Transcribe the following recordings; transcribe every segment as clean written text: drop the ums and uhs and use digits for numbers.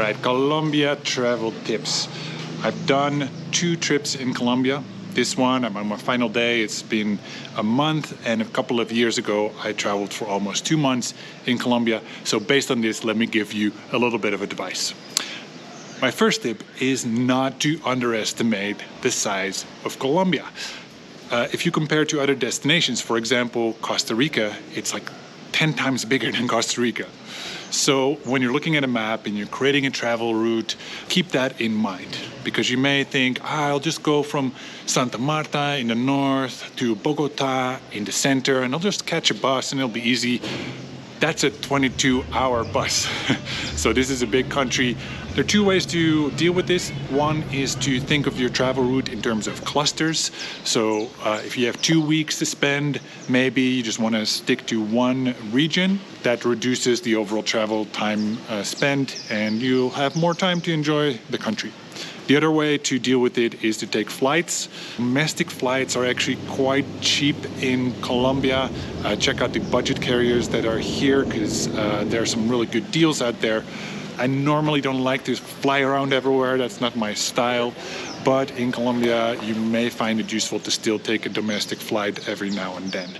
right, Colombia travel tips. I've done 2 trips in Colombia. This one, I'm on my final day. It's been a month, and a couple of years ago, I traveled for almost 2 months in Colombia. So based on this, let me give you a little bit of advice. My first tip is not to underestimate the size of Colombia. If you compare to other destinations, for example, Costa Rica, it's like 10 times bigger than Costa Rica. So when you're looking at a map and you're creating a travel route, keep that in mind, because you may think, I'll just go from Santa Marta in the north to Bogota in the center, and I'll just catch a bus and it'll be easy. That's a 22-hour bus. So this is a big country. There are 2 ways to deal with this. One is to think of your travel route in terms of clusters. So if you have 2 weeks to spend, maybe you just want to stick to one region. That reduces the overall travel time spent, and you'll have more time to enjoy the country. The other way to deal with it is to take flights. Domestic flights are actually quite cheap in Colombia. Check out the budget carriers that are here, because there are some really good deals out there. I normally don't like to fly around everywhere. That's not my style. But in Colombia, you may find it useful to still take a domestic flight every now and then.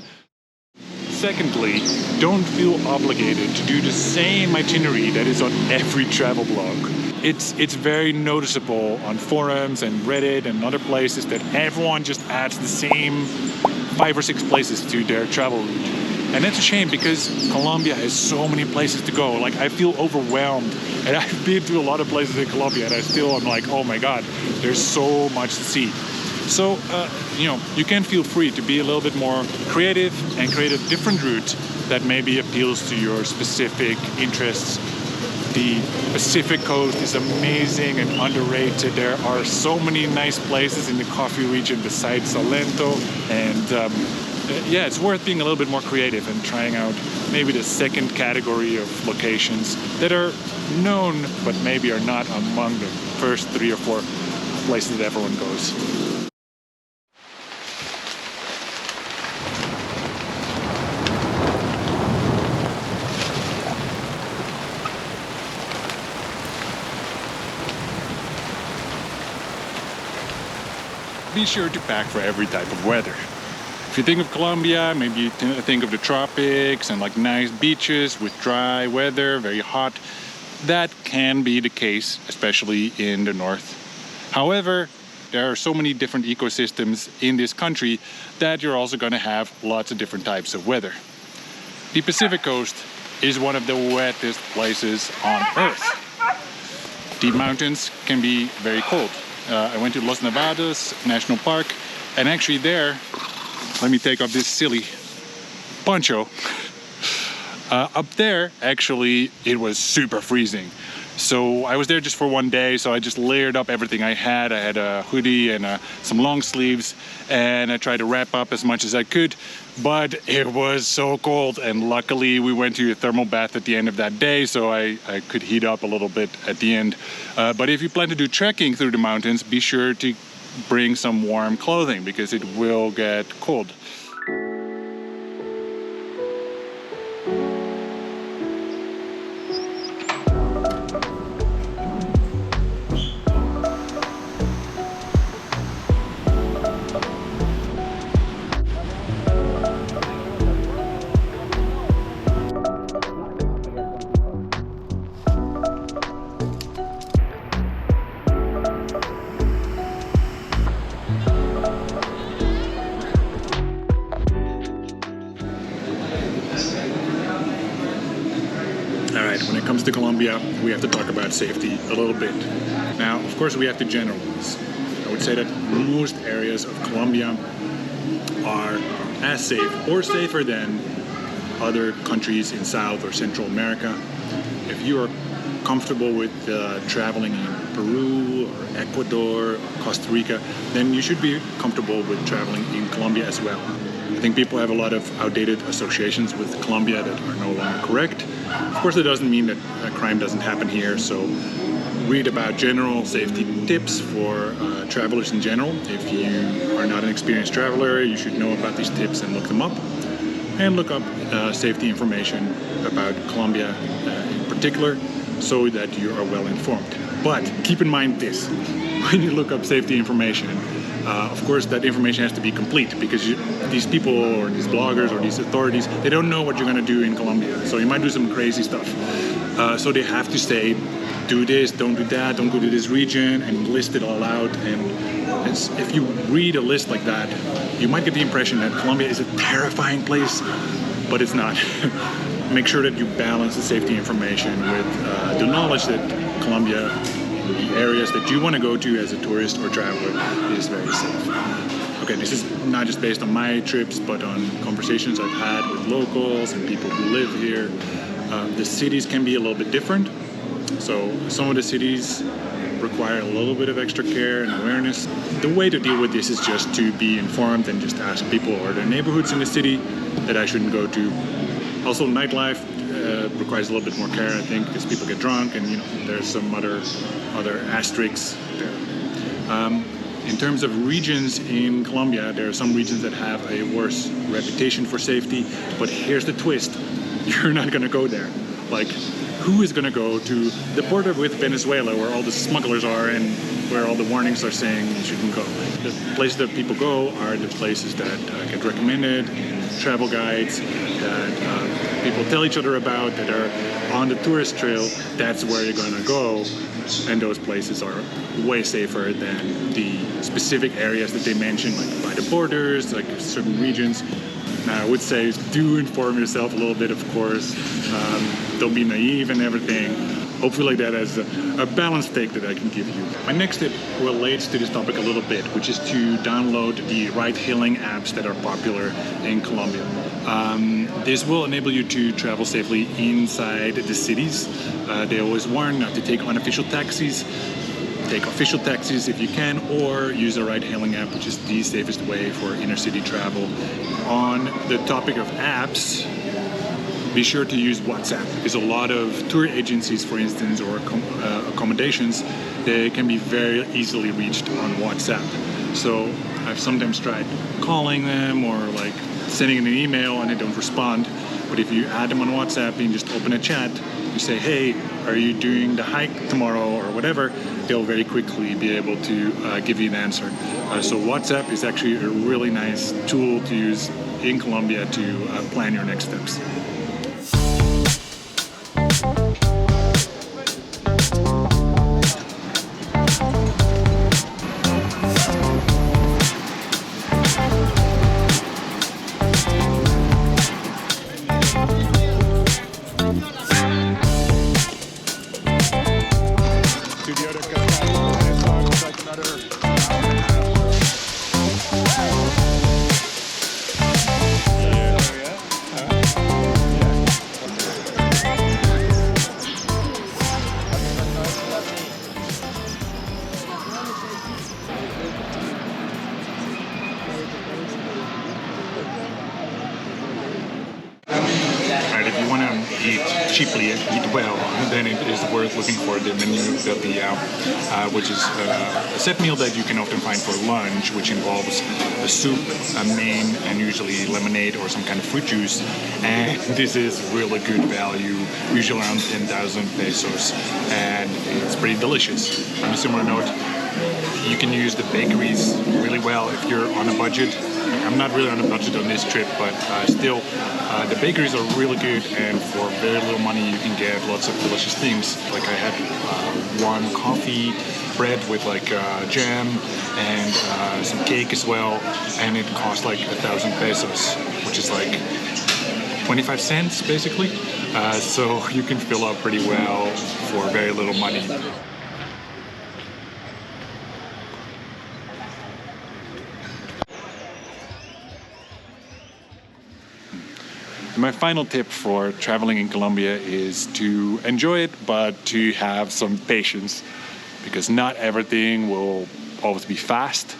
Secondly, don't feel obligated to do the same itinerary that is on every travel blog. It's very noticeable on forums and Reddit and other places that everyone just adds the same 5 or 6 places to their travel route. And that's a shame, because Colombia has so many places to go. Like, I feel overwhelmed, and I've been to a lot of places in Colombia, and I'm like, oh my God, there's so much to see. So, you can feel free to be a little bit more creative and create a different route that maybe appeals to your specific interests. The Pacific coast is amazing and underrated. There are so many nice places in the coffee region besides Salento, and yeah, it's worth being a little bit more creative and trying out maybe the second category of locations that are known but maybe are not among the first 3 or 4 places that everyone goes. Be sure to pack for every type of weather. If you think of Colombia, maybe you think of the tropics and like nice beaches with dry weather, very hot. That can be the case, especially in the north. However, there are so many different ecosystems in this country that you're also going to have lots of different types of weather. The Pacific coast is one of the wettest places on Earth. The mountains can be very cold. I went to Los Nevados National Park, and actually there, let me take off this silly poncho. Up there, actually, it was super freezing. So I was there just for 1 day, so I just layered up everything I had. I had a hoodie and some long sleeves, and I tried to wrap up as much as I could, but it was so cold, and luckily we went to a thermal bath at the end of that day, so I could heat up a little bit at the end. But if you plan to do trekking through the mountains, be sure to bring some warm clothing, because it will get cold. When it comes to Colombia, we have to talk about safety a little bit. Now, of course, we have to generalize. I would say that most areas of Colombia are as safe or safer than other countries in South or Central America. If you are comfortable with traveling in Peru or Ecuador or Costa Rica, then you should be comfortable with traveling in Colombia as well. I think people have a lot of outdated associations with Colombia that are no longer correct. Of course, that doesn't mean that crime doesn't happen here, so read about general safety tips for travelers in general. If you are not an experienced traveler, you should know about these tips and look them up. And look up safety information about Colombia in particular. so that you are well informed. But keep in mind this, when you look up safety information, of course that information has to be complete, because these people or these bloggers or these authorities, they don't know what you're going to do in Colombia. So you might do some crazy stuff. So they have to say, do this, don't do that, don't go to this region, and list it all out. And if you read a list like that, you might get the impression that Colombia is a terrifying place, but it's not. Make sure that you balance the safety information with the knowledge that Colombia, the areas that you want to go to as a tourist or traveler, is very safe. Okay, this is not just based on my trips, but on conversations I've had with locals and people who live here. The cities can be a little bit different. So some of the cities require a little bit of extra care and awareness. The way to deal with this is just to be informed and just ask people, are there neighborhoods in the city that I shouldn't go to? Also, nightlife requires a little bit more care, I think, because people get drunk, and there's some other asterisks there. In terms of regions in Colombia, there are some regions that have a worse reputation for safety, but here's the twist. You're not going to go there. Like, who is going to go to the border with Venezuela, where all the smugglers are and where all the warnings are saying you shouldn't go? The places that people go are the places that get recommended in travel guides, that people tell each other about, that are on the tourist trail. That's where you're going to go, and those places are way safer than the specific areas that they mention, like by the borders, like certain regions. Now, I would say do inform yourself a little bit, of course. Don't be naive and everything. Hopefully that is a balanced take that I can give you. My next tip relates to this topic a little bit, which is to download the ride-hailing apps that are popular in Colombia. This will enable you to travel safely inside the cities. They always warn not to take unofficial taxis. Take official taxis if you can, or use a ride-hailing app, which is the safest way for inner-city travel. On the topic of apps, be sure to use WhatsApp, because a lot of tour agencies, for instance, or accommodations, they can be very easily reached on WhatsApp. So I've sometimes tried calling them or like sending an email and they don't respond. But if you add them on WhatsApp and just open a chat, you say, hey, are you doing the hike tomorrow or whatever, they'll very quickly be able to give you an answer. So WhatsApp is actually a really nice tool to use in Colombia to plan your next steps. If you want to eat cheaply and eat well, then it is worth looking for the menu del dia, which is a set meal that you can often find for lunch, which involves a soup, a main, and usually lemonade or some kind of fruit juice. And this is really good value, usually around 10,000 pesos, and it's pretty delicious. On a similar note, you can use the bakeries really well if you're on a budget. I'm not really on a budget on this trip, but still, the bakeries are really good, and for very little money you can get lots of delicious things. Like I had one coffee bread with like jam and some cake as well, and it cost like 1,000 pesos, which is like 25 cents basically. So you can fill up pretty well for very little money. My final tip for traveling in Colombia is to enjoy it, but to have some patience, because not everything will always be fast,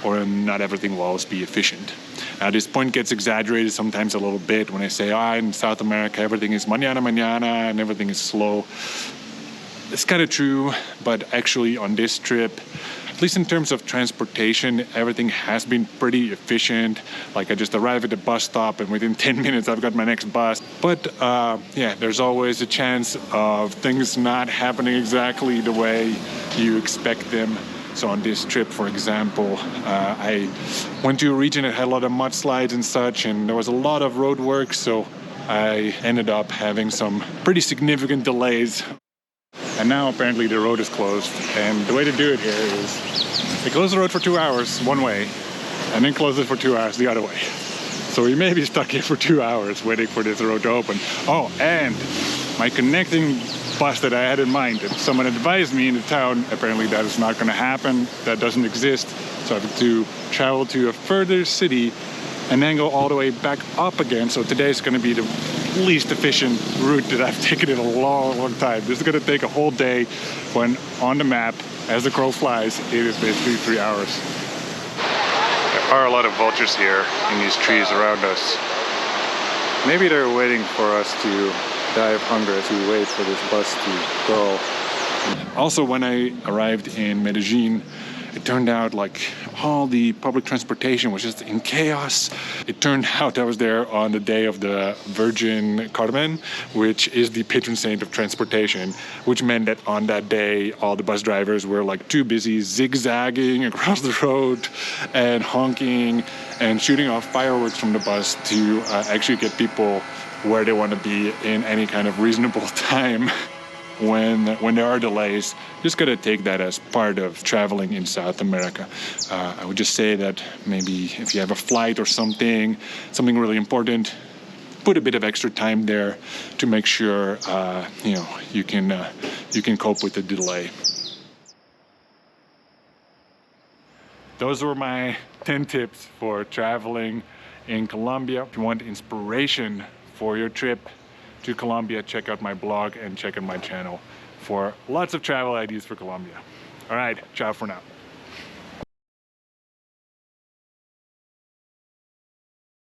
or not everything will always be efficient. Now, this point gets exaggerated sometimes a little bit when I say, in South America, everything is mañana, mañana, and everything is slow. It's kind of true, but actually on this trip, least in terms of transportation, everything has been pretty efficient. Like I just arrive at the bus stop and within 10 minutes I've got my next bus. But yeah, there's always a chance of things not happening exactly the way you expect them. So on this trip, for example, I went to a region that had a lot of mudslides and such, and there was a lot of road work, so I ended up having some pretty significant delays. And now apparently the road is closed, and the way to do it here is they close the road for 2 hours one way, and then close it for 2 hours the other way. So we may be stuck here for 2 hours waiting for this road to open. Oh, and my connecting bus that I had in mind, and someone advised me in the town, apparently that is not going to happen, that doesn't exist. So I have to travel to a further city and then go all the way back up again. So today is going to be the least efficient route that I've taken in a long time. This is going to take a whole day when on the map, as the crow flies, it is basically 3 hours. There are a lot of vultures here in these trees around us. Maybe they're waiting for us to die of hunger as we wait for this bus to go. Also, when I arrived in Medellin, it turned out like all the public transportation was just in chaos. It turned out I was there on the day of the Virgin Carmen, which is the patron saint of transportation, which meant that on that day, all the bus drivers were like too busy zigzagging across the road and honking and shooting off fireworks from the bus to actually get people where they want to be in any kind of reasonable time. When there are delays, just gotta take that as part of traveling in South America. I would just say that maybe if you have a flight or something really important, put a bit of extra time there to make sure you can cope with the delay. Those were my 10 tips for traveling in Colombia. If you want inspiration for your trip to Colombia, check out my blog and check out my channel for lots of travel ideas for Colombia. All right, ciao for now.